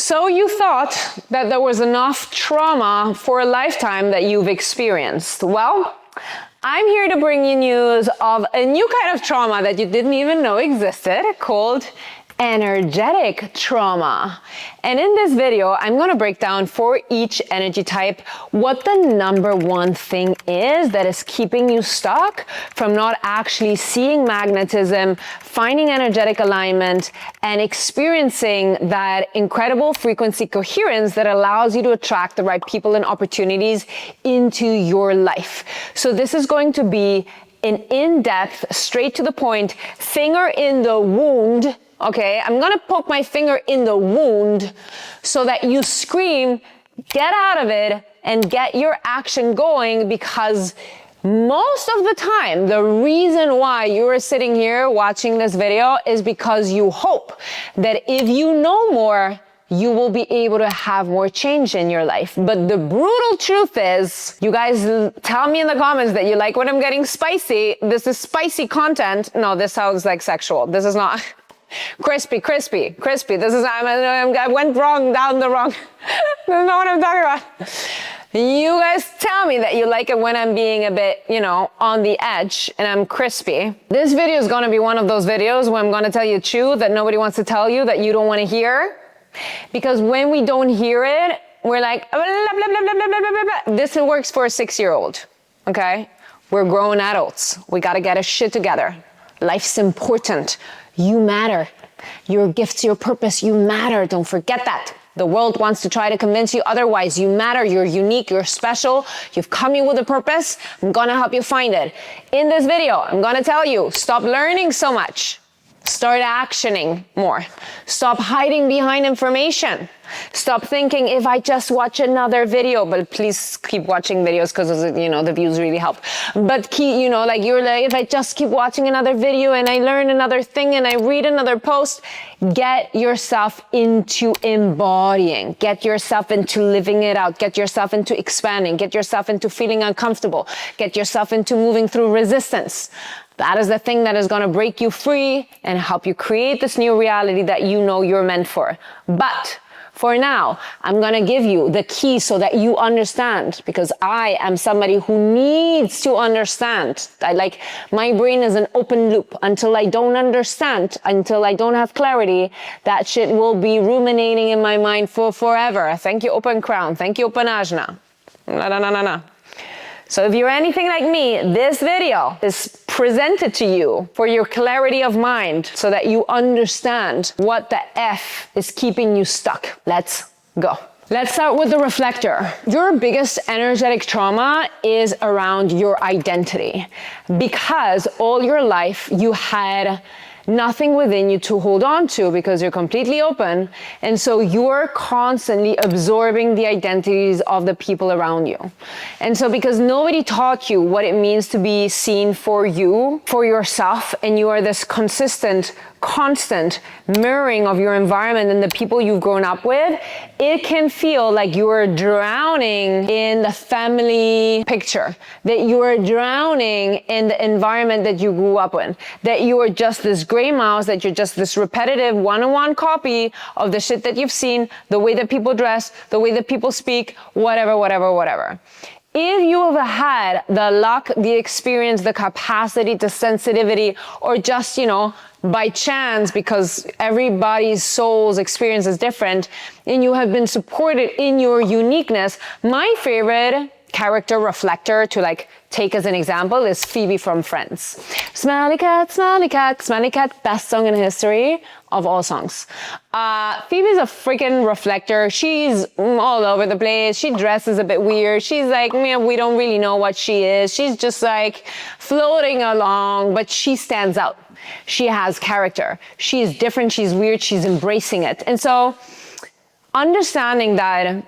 So you thought that there was enough trauma for a lifetime that you've experienced. Well, I'm here to bring you news of a new kind of trauma that you didn't even know existed, called energetic trauma. And in this video, I'm going to break down for each energy type what the number one thing is that is keeping you stuck from not actually seeing magnetism, finding energetic alignment, and experiencing that incredible frequency coherence that allows you to attract the right people and opportunities into your life. So this is going to be an in-depth, straight to the point, finger in the wound. Okay, I'm gonna poke my finger in the wound so that you scream, get out of it, and get your action going, because most of the time, the reason why you're sitting here watching this video is because you hope that if you know more, you will be able to have more change in your life. But the brutal truth is, you guys tell me in the comments that you like when I'm getting spicy. This is spicy content. No, this sounds like sexual. This is not. Crispy. This is, I went wrong, down the wrong. This is not what I'm talking about. You guys tell me that you like it when I'm being a bit, on the edge and I'm crispy. This video is gonna be one of those videos where I'm gonna tell you the truth that nobody wants to tell you, that you don't wanna hear. Because when we don't hear it, we're like, blah, blah, blah, blah, blah, blah, blah. This works for a 6-year-old, okay? We're grown adults. We gotta get our shit together. Life's important. You matter. Your gifts, your purpose, you matter. Don't forget that. The world wants to try to convince you otherwise. You matter. You're unique. You're special. You've come here with a purpose. I'm going to help you find it. In this video, I'm going to tell you, stop learning so much. Start actioning more. Stop hiding behind information. Stop thinking, if I just watch another video, but please keep watching videos because, the views really help. But if I just keep watching another video and I learn another thing and I read another post, get yourself into embodying. Get yourself into living it out. Get yourself into expanding. Get yourself into feeling uncomfortable. Get yourself into moving through resistance. That is the thing that is going to break you free and help you create this new reality that you know you're meant for. But for now, I'm going to give you the key so that you understand, because I am somebody who needs to understand. My brain is an open loop. Until I don't understand, until I don't have clarity, that shit will be ruminating in my mind for forever. Thank you, Open Crown. Thank you, Open Ajna. No. So if you're anything like me, this video is presented to you for your clarity of mind so that you understand what the F is keeping you stuck. Let's go. Let's start with the reflector. Your biggest energetic trauma is around your identity, because all your life you had nothing within you to hold on to because you're completely open. And so you're constantly absorbing the identities of the people around you. And so because nobody taught you what it means to be seen for you, for yourself, and you are this constant mirroring of your environment and the people you've grown up with, it can feel like you are drowning in the family picture, that you are drowning in the environment that you grew up in, that you are just this gray mouse, that you're just this repetitive one-on-one copy of the shit that you've seen, the way that people dress, the way that people speak, whatever. If you have had the luck, the experience, the capacity, the sensitivity, or just, by chance, because everybody's soul's experience is different, and you have been supported in your uniqueness, my favorite character reflector to take as an example is Phoebe from Friends. Smelly cat, best song in history of all songs. Phoebe's a freaking reflector. She's all over the place. She dresses a bit weird. She's we don't really know what she is. She's just floating along, but she stands out. She has character. She's different. She's weird. She's embracing it. And so understanding that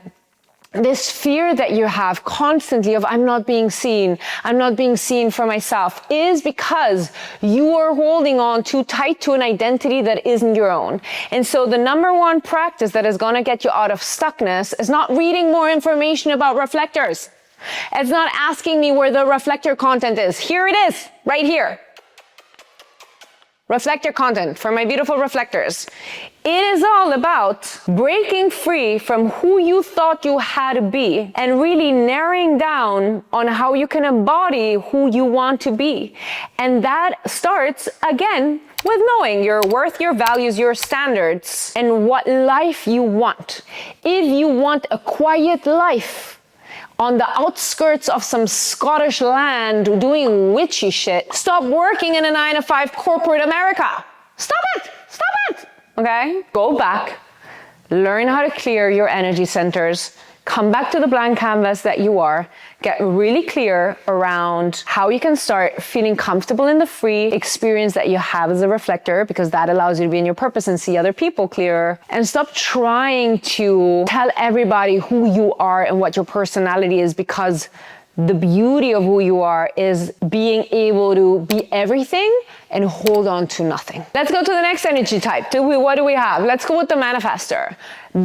this fear that you have constantly of I'm not being seen for myself, is because you are holding on too tight to an identity that isn't your own. And so the number one practice that is going to get you out of stuckness is not reading more information about reflectors. It's not asking me where the reflector content is. Here it is, right here. reflector content for my beautiful reflectors. It is all about breaking free from who you thought you had to be and really narrowing down on how you can embody who you want to be. And that starts, again, with knowing your worth, your values, your standards, and what life you want. If you want a quiet life on the outskirts of some Scottish land doing witchy shit, stop working in a 9-to-5 corporate America. Stop it! Stop it! Okay? Go back, learn how to clear your energy centers, come back to the blank canvas that you are, get really clear around how you can start feeling comfortable in the free experience that you have as a reflector, because that allows you to be in your purpose and see other people clearer, and stop trying to tell everybody who you are and what your personality is, because the beauty of who you are is being able to be everything and hold on to nothing. Let's go to the next energy type. What do we have? Let's go with the manifestor.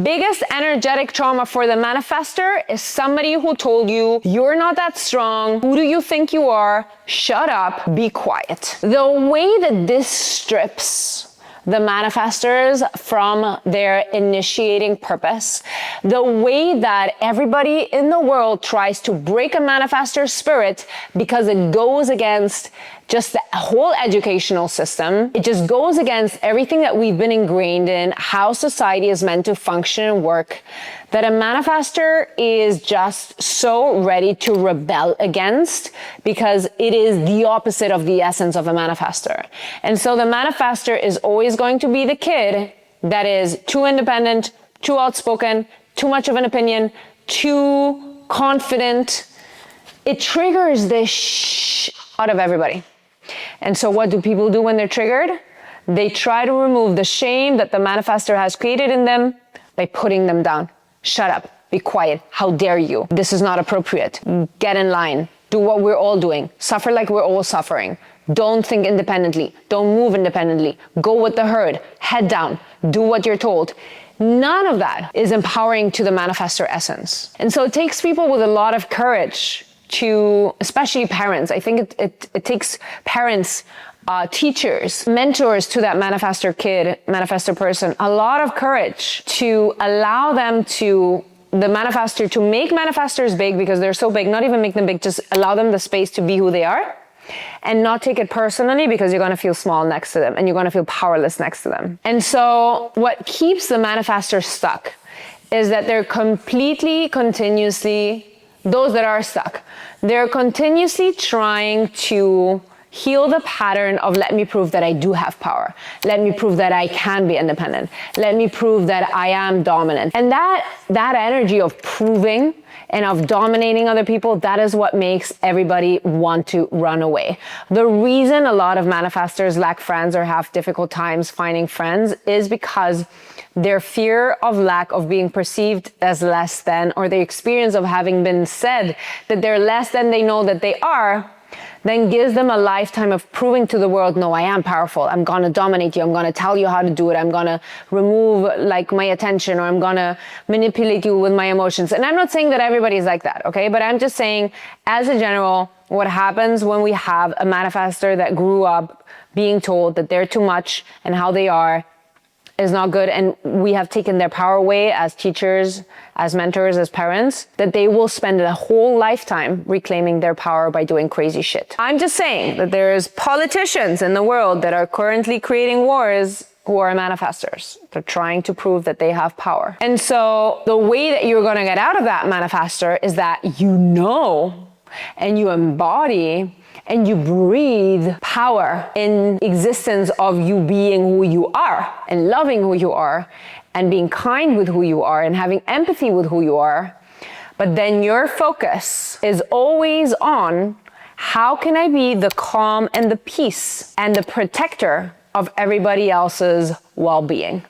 Biggest energetic trauma for the manifestor is somebody who told you, you're not that strong. Who do you think you are? Shut up, be quiet. The way that this strips the manifestors from their initiating purpose, the way that everybody in the world tries to break a manifestor's spirit because it goes against just the whole educational system. It just goes against everything that we've been ingrained in, how society is meant to function and work, that a manifestor is just so ready to rebel against, because it is the opposite of the essence of a manifestor. And so the manifestor is always going to be the kid that is too independent, too outspoken, too much of an opinion, too confident. It triggers the out of everybody. And so what do people do when they're triggered? They try to remove the shame that the manifestor has created in them by putting them down. Shut up, be quiet, how dare you? This is not appropriate. Get in line, do what we're all doing. Suffer like we're all suffering. Don't think independently, don't move independently. Go with the herd, head down, do what you're told. None of that is empowering to the manifestor essence. And so it takes people with a lot of courage to, especially parents. I think it takes parents, teachers, mentors to that manifestor kid, manifestor person, a lot of courage to allow them to, the manifestor, to make manifestors big, because they're so big, not even make them big, just allow them the space to be who they are and not take it personally, because you're going to feel small next to them and you're going to feel powerless next to them. And so what keeps the manifestor stuck is that they're continuously, those that are stuck, they're continuously trying to heal the pattern of, let me prove that I do have power. Let me prove that I can be independent. Let me prove that I am dominant. And that energy of proving and of dominating other people, that is what makes everybody want to run away. The reason a lot of manifestors lack friends or have difficult times finding friends is because their fear of lack of being perceived as less than, or the experience of having been said that they're less than they know that they are, then gives them a lifetime of proving to the world, no, I am powerful. I'm gonna dominate you. I'm gonna tell you how to do it. I'm gonna remove like my attention, or I'm gonna manipulate you with my emotions. And I'm not saying that everybody is like that, okay? But I'm just saying, as a general, what happens when we have a manifestor that grew up being told that they're too much and how they are is not good, and we have taken their power away as teachers, as mentors, as parents, that they will spend a whole lifetime reclaiming their power by doing crazy shit. I'm just saying that there's politicians in the world that are currently creating wars who are manifestors. They're trying to prove that they have power. And so the way that you're going to get out of that manifestor is that you know and you embody and you breathe power in existence of you being who you are and loving who you are and being kind with who you are and having empathy with who you are. But then your focus is always on, how can I be the calm and the peace and the protector of everybody else's well-being?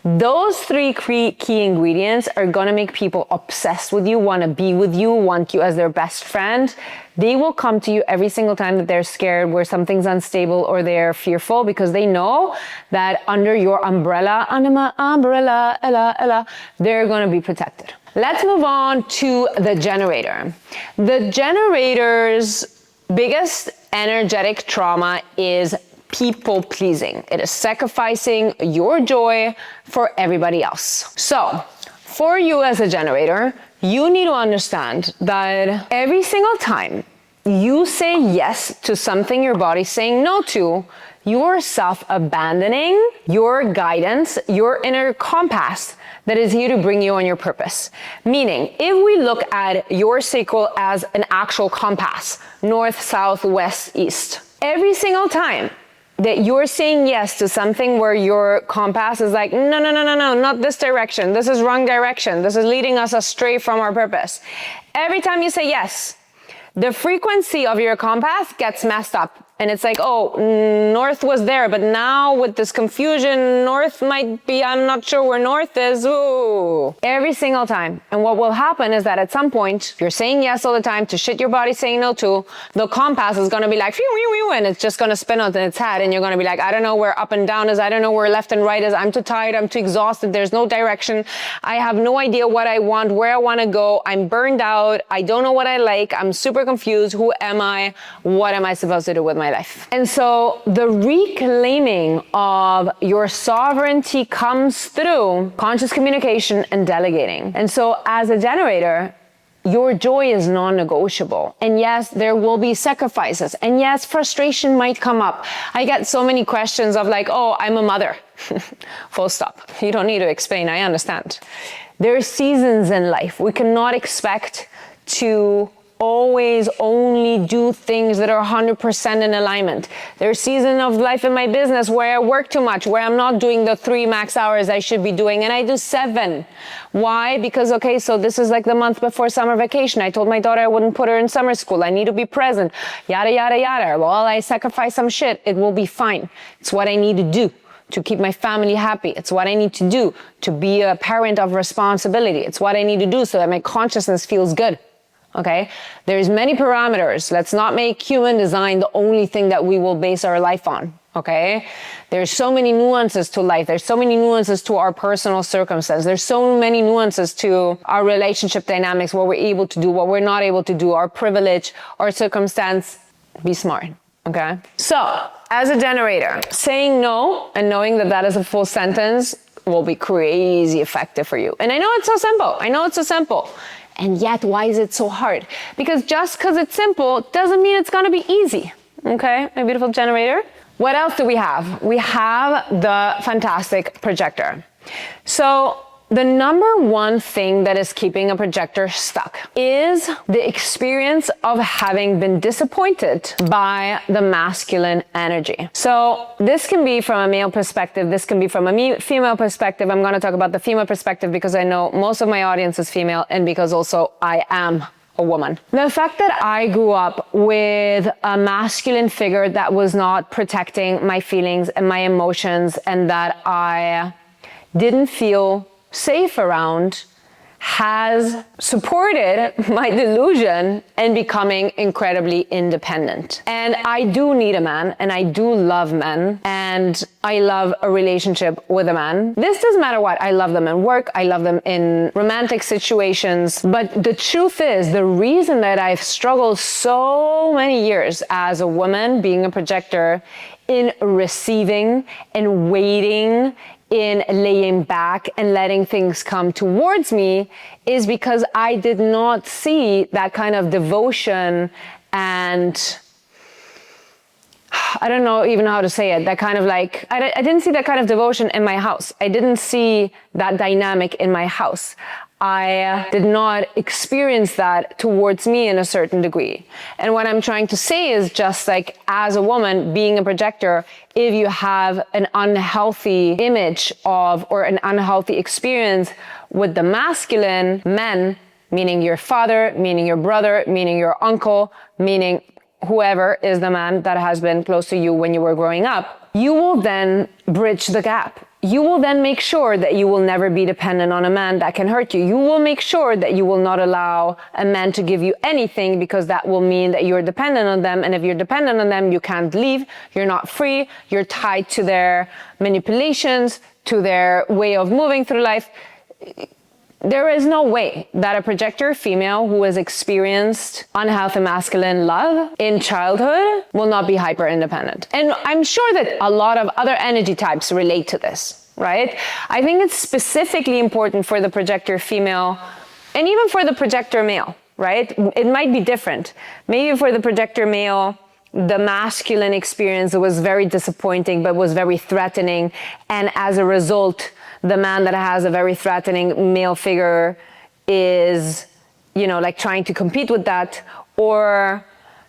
Those three key ingredients are gonna make people obsessed with you, wanna be with you, want you as their best friend. They will come to you every single time that they're scared, where something's unstable or they're fearful, because they know that under your umbrella, under my umbrella, Ella, they're gonna be protected. Let's move on to the generator. The generator's biggest energetic trauma is people pleasing. It is sacrificing your joy for everybody else. So, for you as a generator, you need to understand that every single time you say yes to something your body's saying no to, you are self-abandoning your guidance, your inner compass that is here to bring you on your purpose. Meaning, if we look at your sacral as an actual compass, north, south, west, east, every single time that you're saying yes to something where your compass is like, no, not this direction. This is wrong direction. This is leading us astray from our purpose. Every time you say yes, the frequency of your compass gets messed up. And it's like, oh, north was there, but now with this confusion, north might be, I'm not sure where north is. Ooh. Every single time. And what will happen is that at some point, if you're saying yes all the time to shit your body's saying no to, the compass is going to be like, and it's just going to spin on its head. And you're going to be like, I don't know where up and down is. I don't know where left and right is. I'm too tired. I'm too exhausted. There's no direction. I have no idea what I want, where I want to go. I'm burned out. I don't know what I like. I'm super confused. Who am I? What am I supposed to do with my life? And so the reclaiming of your sovereignty comes through conscious communication and delegating. And so as a generator, your joy is non-negotiable. And yes, there will be sacrifices. And yes, frustration might come up. I get so many questions of like, oh, I'm a mother. Full stop. You don't need to explain. I understand. There are seasons in life. We cannot expect to always only do things that are 100% in alignment. There's season of life in my business where I work too much, where I'm not doing the 3 max hours I should be doing, and I do 7. Why? Because, okay, so this is like the month before summer vacation. I told my daughter I wouldn't put her in summer school. I need to be present, yada, yada, yada. Well, I sacrifice some shit. It will be fine. It's what I need to do to keep my family happy. It's what I need to do to be a parent of responsibility. It's what I need to do so that my consciousness feels good. Okay, there's many parameters. Let's not make human design the only thing that we will base our life on. Okay, there's so many nuances to life. There's so many nuances to our personal circumstance. There's so many nuances to our relationship dynamics, what we're able to do, what we're not able to do, our privilege, our circumstance. Be smart. Okay, so as a generator, saying no and knowing that that is a full sentence will be crazy effective for you. And I know it's so simple. I know it's so simple. And yet, why is it so hard? Because just because it's simple doesn't mean it's going to be easy. Okay, my beautiful generator. What else do we have? We have the fantastic projector. So the number one thing that is keeping a projector stuck is the experience of having been disappointed by the masculine energy. So this can be from a male perspective. This can be from a female perspective. I'm going to talk about the female perspective because I know most of my audience is female and because also I am a woman. The fact that I grew up with a masculine figure that was not protecting my feelings and my emotions and that I didn't feel safe around has supported my delusion and becoming incredibly independent. And I do need a man and I do love men and I love a relationship with a man. This doesn't matter what. I love them in work. I love them in romantic situations. But the truth is, the reason that I've struggled so many years as a woman being a projector in receiving and waiting, in laying back and letting things come towards me is because I did not see that kind of devotion and I don't know even how to say it, that kind of like, I didn't see that kind of devotion in my house. I didn't see that dynamic in my house. I did not experience that towards me in a certain degree. And what I'm trying to say is just like as a woman being a projector, if you have an unhealthy image of or an unhealthy experience with the masculine men, meaning your father, meaning your brother, meaning your uncle, meaning whoever is the man that has been close to you when you were growing up, you will then bridge the gap. You will then make sure that you will never be dependent on a man that can hurt you. You will make sure that you will not allow a man to give you anything because that will mean that you're dependent on them. And if you're dependent on them, you can't leave. You're not free. You're tied to their manipulations, to their way of moving through life. there is no way that a projector female who has experienced unhealthy masculine love in childhood will not be hyper independent. And I'm sure that a lot of other energy types relate to this, right? I think it's specifically important for the projector female and even for the projector male, right? It might be different. Maybe for the projector male, the masculine experience was very disappointing, but was very threatening. And as a result, the man that has a very threatening male figure is, like trying to compete with that, or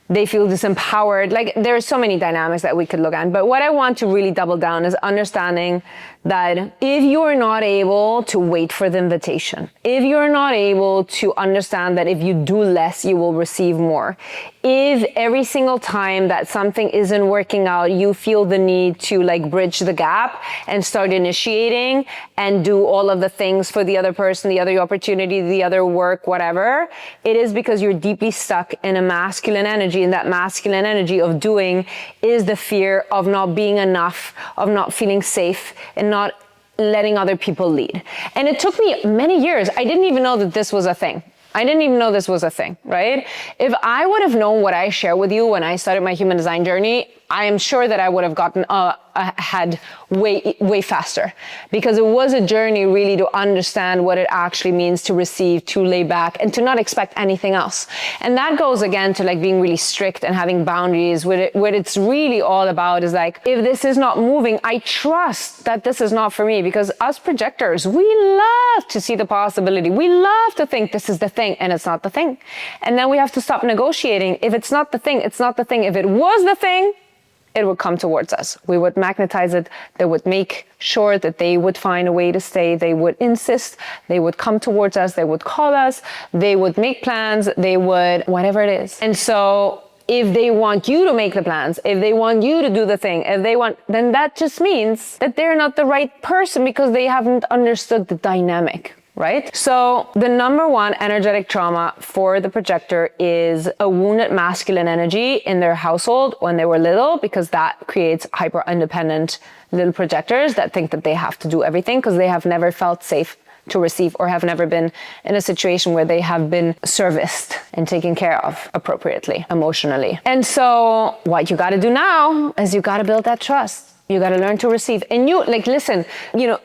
they feel disempowered. Like, there are so many dynamics that we could look at. But what I want to really double down is understanding that if you're not able to wait for the invitation, if you're not able to understand that if you do less, you will receive more, if every single time that something isn't working out, you feel the need to bridge the gap and start initiating and do all of the things for the other person, the other opportunity, the other work, whatever, it is because you're deeply stuck in a masculine energy. And that masculine energy of doing is the fear of not being enough, of not feeling safe, and not letting other people lead. And it took me many years. I didn't even know that this was a thing. Right? If I would have known what I share with you when I started my human design journey, I am sure that I would have gotten ahead way faster, because it was a journey really to understand what it actually means to receive, to lay back, and to not expect anything else. And that goes again to being really strict and having boundaries. What it's really all about is if this is not moving, I trust that this is not for me, because us projectors, we love to see the possibility. We love to think this is the thing, and it's not the thing. And then we have to stop negotiating. If it's not the thing, it's not the thing. If it was the thing, it would come towards us. We would magnetize it. They would make sure that they would find a way to stay. They would insist. They would come towards us. They would call us. They would make plans. They would, whatever it is. And so if they want you to make the plans, if they want you to do the thing, then that just means that they're not the right person, because they haven't understood the dynamic. Right? So the number one energetic trauma for the projector is a wounded masculine energy in their household when they were little, because that creates hyper independent little projectors that think that they have to do everything because they have never felt safe to receive, or have never been in a situation where they have been serviced and taken care of appropriately, emotionally. And so what you got to do now is you got to build that trust. You got to learn to receive. And listen,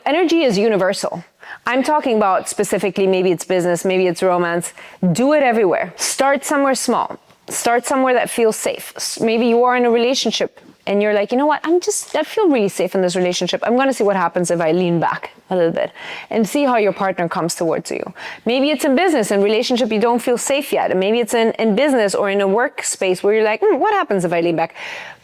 energy is universal. I'm talking about specifically, maybe it's business, maybe it's romance. Do it everywhere. Start somewhere small. Start somewhere that feels safe. Maybe you are in a relationship and you're like, you know what, I feel really safe in this relationship. I'm going to see what happens if I lean back a little bit and see how your partner comes towards you. Maybe it's in business and relationship, you don't feel safe yet. And maybe it's in business or in a workspace where you're like, what happens if I lean back?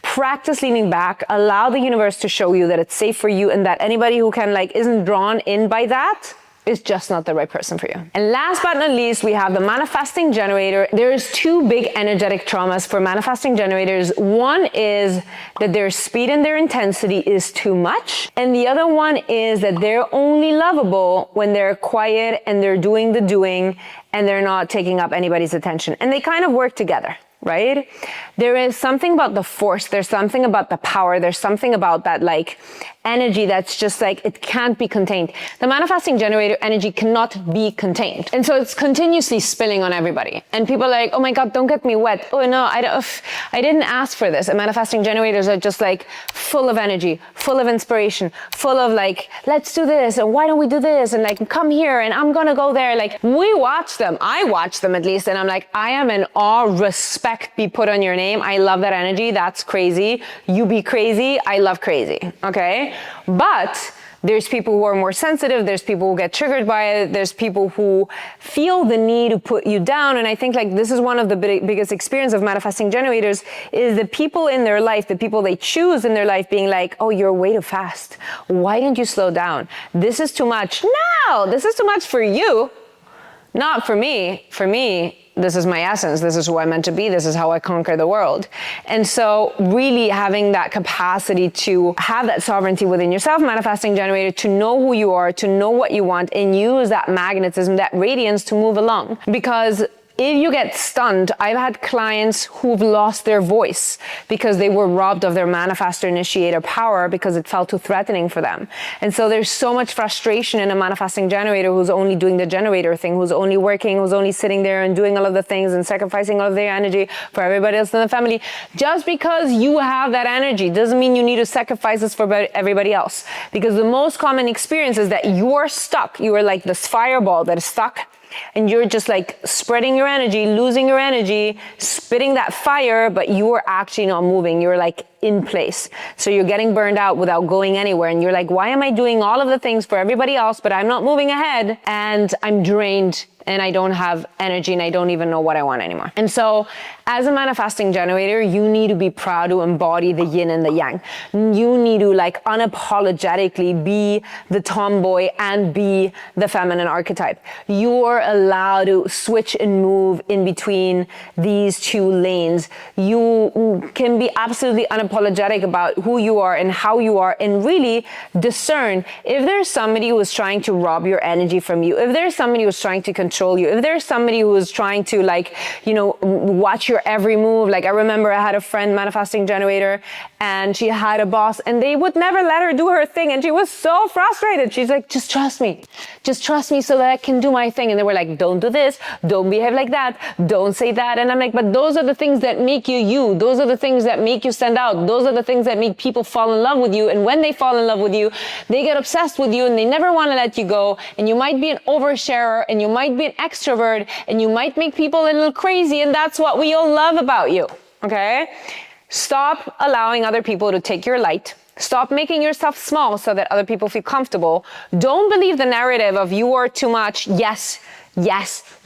Practice leaning back. Allow the universe to show you that it's safe for you, and that anybody who isn't drawn in by that is just not the right person for you. And last but not least, we have the manifesting generator. There's two big energetic traumas for manifesting generators. One is that their speed and their intensity is too much. And the other one is that they're only lovable when they're quiet and they're doing the doing and they're not taking up anybody's attention. And they kind of work together. Right? There is something about the force. There's something about the power. There's something about that energy that's just it can't be contained. The manifesting generator energy cannot be contained. And so it's continuously spilling on everybody. And people are like, oh my God, don't get me wet. Oh no, I didn't ask for this. And manifesting generators are just full of energy, full of inspiration, full of let's do this. And why don't we do this? And come here and I'm going to go there. We watch them. I watch them at least. And I'm I am in awe, respect be put on your name. I love that energy. That's crazy. You be crazy. I love crazy. Okay. But there's people who are more sensitive. There's people who get triggered by it. There's people who feel the need to put you down. And I think this is one of the biggest experience of manifesting generators is the people in their life, the people they choose in their life being oh, you're way too fast. Why didn't you slow down? This is too much. No, this is too much for you. Not for me. For me, this is my essence. This is who I'm meant to be. This is how I conquer the world. And so really having that capacity to have that sovereignty within yourself, manifesting generator, to know who you are, to know what you want, and use that magnetism, that radiance to move along. Because if you get stunned, I've had clients who've lost their voice because they were robbed of their manifestor initiator power because it felt too threatening for them. And so there's so much frustration in a manifesting generator who's only doing the generator thing, who's only working, who's only sitting there and doing all of the things and sacrificing all of their energy for everybody else in the family. Just because you have that energy doesn't mean you need to sacrifice this for everybody else. Because the most common experience is that you're stuck. You are like this fireball that is stuck, and you're just like spreading your energy, losing your energy, spitting that fire, but you are actually not moving. You're like in place. So you're getting burned out without going anywhere. And you're like, why am I doing all of the things for everybody else, but I'm not moving ahead, and I'm drained and I don't have energy and I don't even know what I want anymore. And so as a manifesting generator, you need to be proud to embody the yin and the yang. You need to like unapologetically be the tomboy and be the feminine archetype. You're allowed to switch and move in between these two lanes. You can be absolutely unapologetic about who you are and how you are, and really discern if there's somebody who is trying to rob your energy from you, if there's somebody who's trying to control you, if there's somebody who is trying to like, you know, watch your every move. Like I remember I had a friend, manifesting generator, and she had a boss and they would never let her do her thing. And she was so frustrated. She's like, just trust me so that I can do my thing. And they were like, don't do this, don't behave like that, don't say that. And I'm like, but those are the things that make you you. Those are the things that make you stand out. Those are the things that make people fall in love with you. And when they fall in love with you, they get obsessed with you and they never want to let you go. And you might be an oversharer, and you might be an extrovert, and you might make people a little crazy, and that's what we all love about you, okay? Stop allowing other people to take your light. Stop making yourself small so that other people feel comfortable. Don't believe the narrative of you are too much. Yes,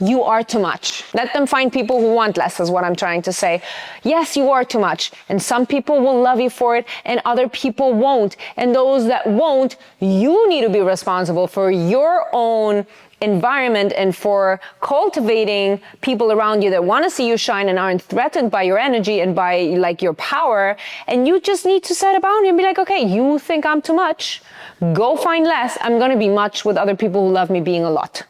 you are too much. Let them find people who want less, is what I'm trying to say. Yes, you are too much. And some people will love you for it and other people won't. And those that won't, you need to be responsible for your own environment and for cultivating people around you that want to see you shine and aren't threatened by your energy and by like your power. And you just need to set a boundary and be like, okay, you think I'm too much, go find less. I'm going to be much with other people who love me being a lot.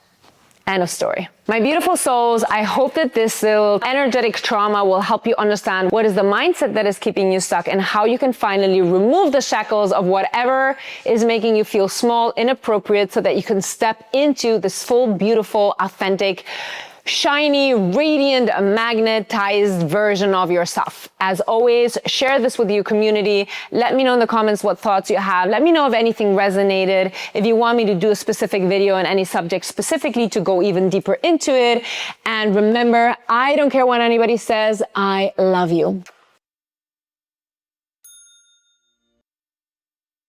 End of story. My beautiful souls, I hope that this little energetic trauma will help you understand what is the mindset that is keeping you stuck and how you can finally remove the shackles of whatever is making you feel small, inappropriate, so that you can step into this full, beautiful, authentic, shiny, radiant, magnetized version of yourself. As always, share this with your community. Let me know in the comments what thoughts you have. Let me know if anything resonated. If you want me to do a specific video on any subject specifically to go even deeper into it. And remember, I don't care what anybody says. I love you.